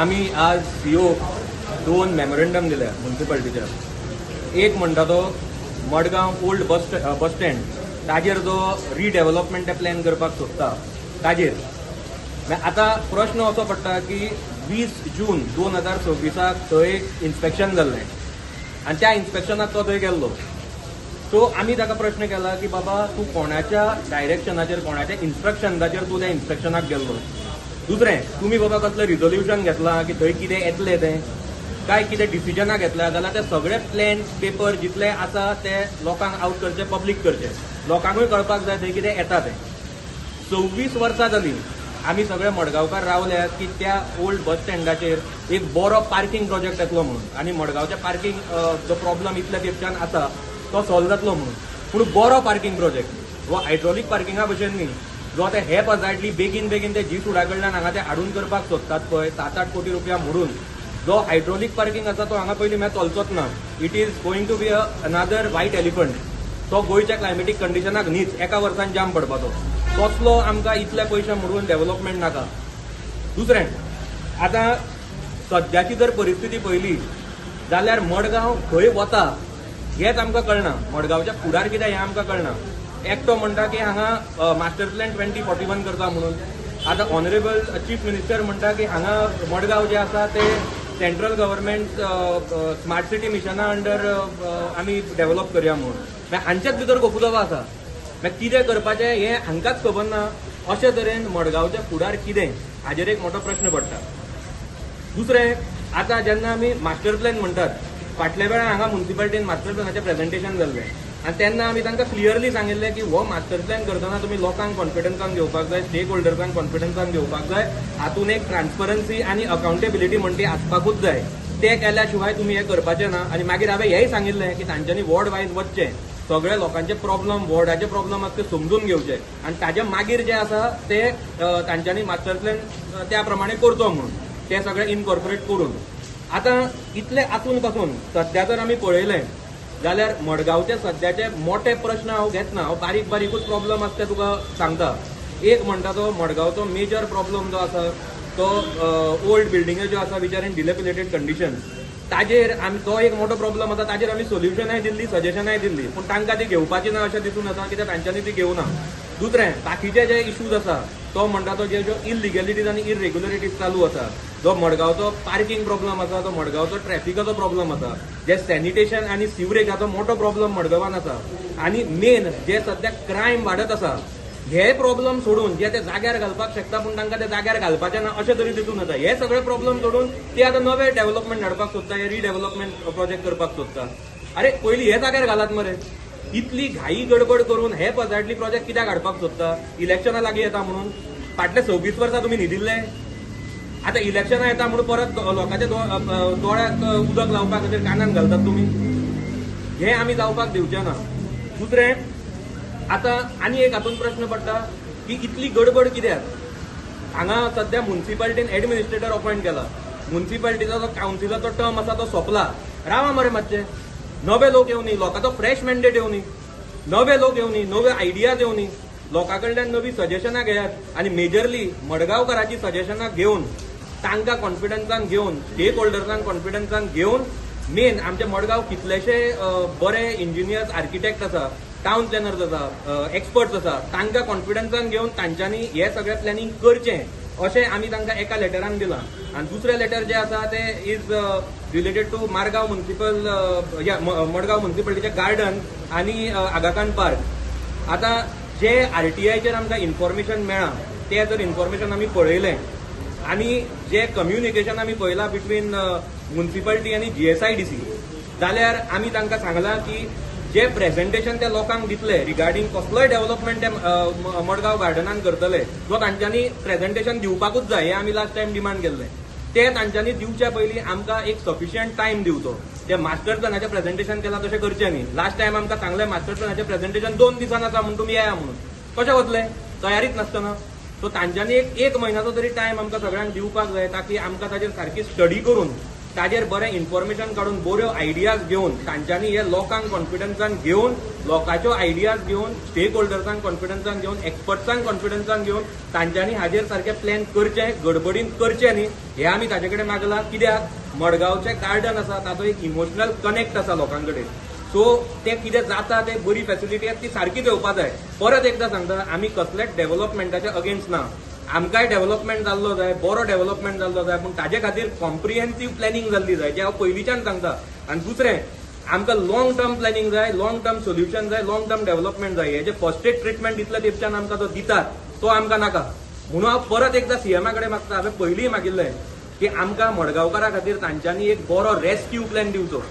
आम्ही आज सीओ दोन मेमोरेंडम दिल्या म्युन्सिपाल्टीच्या. एक म्हणटा तो मडगांव ओल्ड बस स्टँड ताजेर जो रिडेव्हलपमेंट प्लॅन करपाक सोदता ताजेर. आता प्रश्न असो पडटा की 20 जून 2026 थंय एक इन्स्पेक्शन जाल्लें आनी त्या इन्स्पेक्शनाक तो थंय गेल्लो. सो आमी ताका प्रश्न केला की बाबा तूं कोणाच्या डायरेक्शनाचेर कोणाच्या इन्स्ट्रक्शनाचेर तूं त्या इन्स्पेक्शनाक गेल्लो. दुसरें तुमी बाबा कसलें रिझोल्युशन घेतलां की थंय कितें येतलें तें काय कितें डिसिजनां घेतल्या जाल्यार ते सगळे प्लॅन पेपर जितले आसा ते लोकांक आउट करचे, पब्लीक करचे, लोकांकूय कळपाक जाय थंय कितें येता तें. 26 वर्सां जालीं आमी सगळे मडगांवकार रावल्यात की त्या ओल्ड बस स्टँडाचेर एक बरो पार्किंग प्रोजेक्ट येतलो म्हणून आनी मडगांवच्या पार्किंग जो प्रॉब्लम इतल्या तेंपच्यान आसा तो सॉल्व जातलो म्हणून. पूण बरो पार्किंग प्रोजेक्ट हो हायड्रॉलीक पार्किंगा भशेन न्ही जो ते हे पजाडली बेगीन बेगीन ते जी सुडा कडल्यान हांगा ते हाडून करपाक सोदतात पळय 7-8 कोटी रुपया मोडून. जो हायड्रॉलीक पार्किंग आसा तो हांगा पयलीं चलचोच ना. It is going to be अनादर व्हायट एलिफंट. तो गोंयच्या क्लायमेटीक कंडिशनाक न्हीच एका वर्सान जाम पडपाचो. तसलो आमकां इतले पयशे मोडून डेव्हलपमेंट नाका. दुसरें आतां सद्याची जर परिस्थिती पळयली जाल्यार मडगांव खंय वता हेंच आमकां कळना. मडगांवच्या फुडार कितें हें आमकां कळना. एकटो म्हणटा की हांगा मास्टर प्लॅन 2041 करता म्हणून. आतां ऑनरेबल चीफ मिनिस्टर म्हणटा की हांगा मडगांव जे आसा ते सेंट्रल गव्हर्मेंट स्मार्ट सिटी मिशना अंडर आमी डेव्हलप करया म्हणून. हांच्याच भितर गोफुलोबा आसा. कितें करपाचें हें हांकांच खबर ना. अशे तरेन मडगांवच्या फुडार कितें हाजेर एक मोठो प्रश्न पडटा. दुसरें आतां जेन्ना आमी मास्टर प्लॅन म्हणटात फाटल्या वेळार हांगा म्युन्सिपाल्टीन मास्टर प्लॅनाचें प्रेझेंटेशन जाल्लें आनी तेन्ना आमी तांकां क्लियरली सांगिल्लें की हो मास्टर प्लॅन करतना तुमी लोकांक कॉन्फिडन्सान घेवपाक जाय, स्टेक होल्डर्सांक कॉन्फिडन्सान घेवपाक जाय. हातूंत एक ट्रान्सपरन्सी आनी अकाउंटेबिलिटी म्हणटी आसपाकूच जाय. ते केल्या शिवाय तुमी हें करपाचें ना. आनी मागीर हांवें हेंय सांगिल्लें की तांच्यांनी वॉर्ड वायज वचचें, सगळे लोकांचे प्रॉब्लम वॉर्डाचे प्रॉब्लम आसा ते समजून घेवचे आनी ताजे मागीर जे आसा ते तांच्यांनी मास्टर प्लॅन त्या प्रमाणे करचो म्हणून ते सगळे इनकॉर्पोरेट करून. आतां इतले आसून पासून सध्या जर आमी पळयलें जाल्यार मडगांवचे सध्याचे मोठे प्रश्न हांव घेतना, हांव बारीक बारीकूच प्रॉब्लम आसा ते तुका सांगता. एक म्हणटा तो मडगांवचो मेजर प्रॉब्लम जो आसा तो ओल्ड बिल्डिंग्यो ज्यो आसा विच आर इन डिलेपिलेटेड कंडिशन ताजेर आमी तो एक मोठो प्रॉब्लम आसा. ताजेर आमी सोल्युशनाय दिल्ली, सजेशनाय दिल्ली, पूण तांकां ती घेवपाची ना अशें दिसून येता कित्याक तांच्यांनी ती घेवना. दुसरें बाकीचे जे इश्यूज आसा तो म्हणटा तो ज्यो इलिगॅलिटीज आनी इरेग्युलरिटीज चालू आसा, जो मडगांवचो पार्किंग प्रॉब्लम आसा, तो मडगांवचो ट्रॅफिकाचो प्रॉब्लम आसा, जे सॅनिटेशन आनी सिवरेजाचो मोठो प्रॉब्लम मडगांवान आसा, आनी मेन जे सध्या क्रायम वाडत आसा हे प्रॉब्लम सोडून जे ते जाग्यार घालपाक शकता पूण तांकां ते जाग्यार घालपाचें ना अशें तरी दिसून येता. हे सगळे प्रॉब्लम सोडून ते आतां नवे डेव्हलपमेंट हाडपाक सोदता, हे रिडेव्हलपमेंट प्रोजेक्ट करपाक सोदता. अरे पयलीं हे जाग्यार घालात मरे. इतली घाई गडबड करून हे पजाडली प्रोजेक्ट कित्याक हाडपाक सोदता? इलेक्शनां लागीं येता म्हणून. फाटले 26 वर्सां तुमी न्हिदिल्ले. आतां इलेक्शनां येता म्हणून परत लोकांच्या दोळ्याक उदक लावपाक खातीर कानान घालतात तुमी. हे आमी जावपाक दिवचे ना. दुसरें आतां आनी एक हातूंत प्रश्न पडटा की इतली गडबड कित्याक? हांगा सध्या म्युन्सिपाल्टीन एडमिनिस्ट्रेटर अपॉयंट केला. म्युन्सिपाल्टीचो जो कावन्सिलाचो टर्म आसा तो सोंपला. रावा मरे मातशें. नवे लोक येवनी, लोकांचो फ्रेश मॅन्डेट येवनी, नवे लोक येवनी, नवे आयडियाज येवनी, लोकां कडल्यान नवी सजेशनां घेयात आनी मेजरली मडगांवकाराची सजेशनां घेवन तांकां कॉन्फिडन्सान घेवन स्टेक होल्डर्सांक कॉन्फिडन्सान घेवन मेन आमचे मडगांव कितलेशे बरे इंजिनियर्स आर्किटेक्ट आसा, टावन प्लॅनर्स आसा, एक्सपर्ट्स आसा, तांकां कॉन्फिडन्सान घेवन तांच्यांनी हे सगळें प्लॅनिंग करचें अशें आमी तांकां एका लेटरान दिलां. आनी दुसरें लेटर जें आसा तें इज रिलेटेड टू मडगांव म्युन्सिपाल्टीचें गार्डन आनी आगाखान पार्क. आतां जे आरटीआयचेर आमकां इन्फॉर्मेशन मेळ्ळा तें जर इन्फॉर्मेशन आमी पळयलें आनी जे कम्युनिकेशन आमी पळयलां बिटवीन म्युन्सिपाल्टी आनी GSIDC जाल्यार आमी तांकां सांगलां की जे प्रेझेंटेशन ते लोकांक दितले रिगार्डींग कसलोय डेव्हलपमेंट ते मडगांव गार्डनान करतले जो तांच्यांनी प्रेझेंटेशन दिवपाकूच जाय हें आमी लास्ट टायम डिमांड केल्लें. ते तांच्यांनी दिवच्या पयलीं आमकां एक सफिशियंट टायम दिवचो. जे मास्टर प्लॅनाचें प्रेझेंटेशन केलां तशें करचें न्ही. लास्ट टायम आमकां सांगलें मास्टर प्लॅनाचें प्रेझेंटेशन 2 दिसान आसा म्हूण तुमी येया म्हणून. कशें वतले? तयारीच नासतना. सो तांच्यांनी एक म्हयन्याचो तरी टायम आमकां सगळ्यांक दिवपाक जाय ताकी आमकां ताचेर सारकी स्टडी करून ताजेर बरें इन्फॉर्मेशन काढून बऱ्यो आयडियाज घेवन तांच्यांनी हे लोकांक कॉन्फिडन्सान घेवन लोकांच्यो आयडियाज घेवन स्टेक होल्डर्सांक कॉन्फिडन्सान घेवन एक्सपर्ट्सांक कॉन्फिडन्सान घेवन तांच्यांनी हाजेर सारकें प्लॅन करचें गडबडीन करचें न्ही हें आमी ताचे कडेन मागलां कित्याक मडगांवचें गार्डन आसा ताचो एक इमोशनल कनेक्ट आसा लोकां कडेन सो तें कितें जाता तें बरी फॅसिलिटी आसा ती सारकी येवपा जाय परत एकदां सांगता आमी कसलेच डेव्हलपमेंटाचे अगेन्स्ट ना आमकांय डेव्हलपमेंट जाल्लो जाय बरो डेव्हलपमेंट जाल्लो जाय पूण ताजे खातीर कॉम्प्रिहेन्सीव प्लॅनिंग जाल्ली जाय जें हांव पयलींच्यान सांगता आनी दुसरें आमकां लॉंग टर्म प्लॅनिंग जाय लॉंग टर्म सोल्युशन जाय लॉंग टर्म डेव्हलपमेंट जाय हे जे फर्स्ट एड ट्रिटमेंट इतल्या तेंपच्यान आमकां जो दितात तो आमकां नाका म्हणून हांव परत एकदां सीएमा कडेन मागता हांवें पयलींय मागिल्लें की आमकां मडगांवकारां खातीर तांच्यांनी एक बरो रेस्क्यू प्लॅन दिवचो